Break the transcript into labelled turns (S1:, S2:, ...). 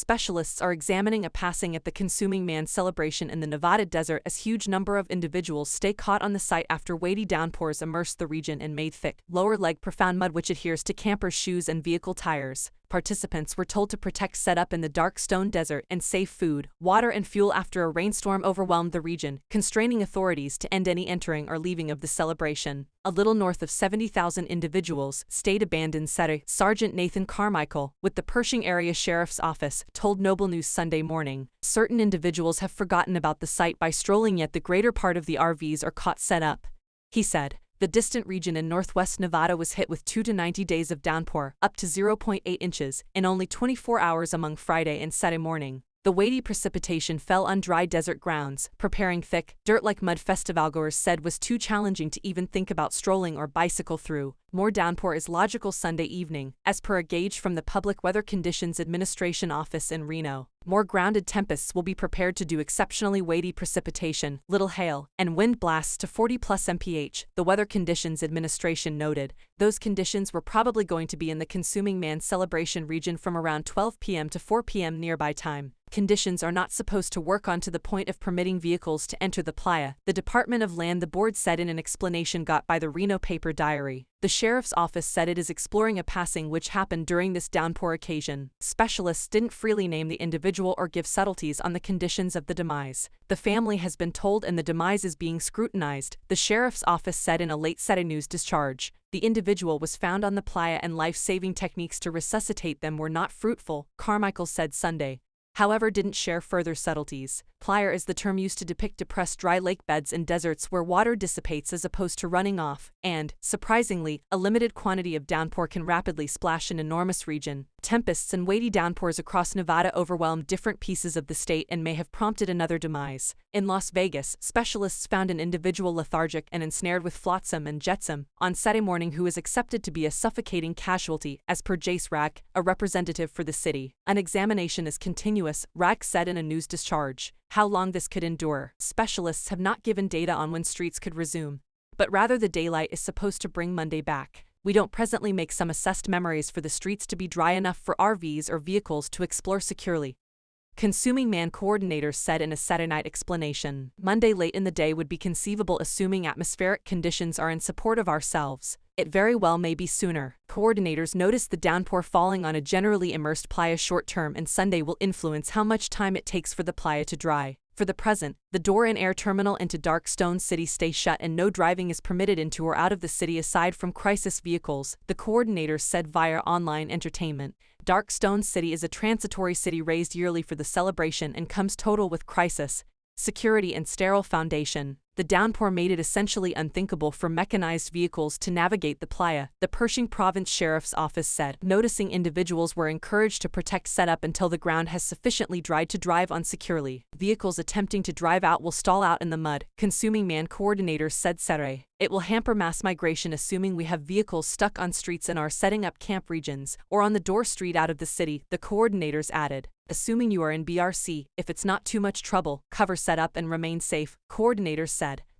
S1: specialists are examining a passing at the Consuming Man celebration in the Nevada desert as huge number of individuals stay caught on the site after weighty downpours immersed the region and made thick, lower-leg profound mud which adheres to campers' shoes and vehicle tires. Participants were told to protect setup in the dark stone desert and save food, water and fuel after a rainstorm overwhelmed the region, constraining authorities to end any entering or leaving of the celebration. A little north of 70,000 individuals stayed abandoned, said Sergeant Nathan Carmichael, with the Pershing Area Sheriff's Office, told Noble News Sunday morning. Certain individuals have forgotten about the site by strolling, yet the greater part of the RVs are caught set up. He said. The distant region in northwest Nevada was hit with 2 to 90 days of downpour, up to 0.8 inches, in only 24 hours among Friday and Saturday morning. The weighty precipitation fell on dry desert grounds, preparing thick, dirt-like mud festivalgoers said was too challenging to even think about strolling or bicycle through. More downpour is logical Sunday evening, as per a gauge from the Public Weather Conditions Administration office in Reno. More grounded tempests will be prepared to do exceptionally weighty precipitation, little hail, and wind blasts to 40+ mph, the Weather Conditions Administration noted. Those conditions were probably going to be in the Consuming Man celebration region from around 12 p.m. to 4 p.m. nearby time. Conditions are not supposed to work on to the point of permitting vehicles to enter the playa, the Department of Land, the board said in an explanation got by the Reno Paper Diary. The sheriff's office said it is exploring a passing which happened during this downpour occasion. Specialists didn't freely name the individual or give subtleties on the conditions of the demise. The family has been told and the demise is being scrutinized, the sheriff's office said in a late Saturday news discharge. The individual was found on the playa and life-saving techniques to resuscitate them were not fruitful, Carmichael said Sunday. However, didn't share further subtleties. Playa is the term used to depict depressed dry lake beds in deserts where water dissipates as opposed to running off, and, surprisingly, a limited quantity of downpour can rapidly splash an enormous region. Tempests and weighty downpours across Nevada overwhelmed different pieces of the state and may have prompted another demise. In Las Vegas, specialists found an individual lethargic and ensnared with flotsam and jetsam on Saturday morning who is accepted to be a suffocating casualty, as per Jace Rack, a representative for the city. An examination is continuous, Rack said in a news discharge. How long this could endure, specialists have not given data on when streets could resume. But rather the daylight is supposed to bring Monday back. We don't presently make some assessed memories for the streets to be dry enough for RVs or vehicles to explore securely. Consuming Man coordinators said in a Saturday night explanation. Monday late in the day would be conceivable assuming atmospheric conditions are in support of ourselves. It very well may be sooner. Coordinators noticed the downpour falling on a generally immersed playa short term and Sunday will influence how much time it takes for the playa to dry. For the present, the door and air terminal into Dark Stone City stay shut and no driving is permitted into or out of the city aside from crisis vehicles, the coordinators said via online entertainment. Dark Stone City is a transitory city raised yearly for the celebration and comes total with crisis, security and sterile foundation. The downpour made it essentially unthinkable for mechanized vehicles to navigate the playa, the Pershing Province Sheriff's Office said. Noticing individuals were encouraged to protect setup until the ground has sufficiently dried to drive on securely. Vehicles attempting to drive out will stall out in the mud, Consuming Man coordinators said Saturday. It will hamper mass migration assuming we have vehicles stuck on streets in our setting up camp regions, or on the door street out of the city, the coordinators added. Assuming you are in BRC, if it's not too much trouble, cover setup and remain safe, coordinators said.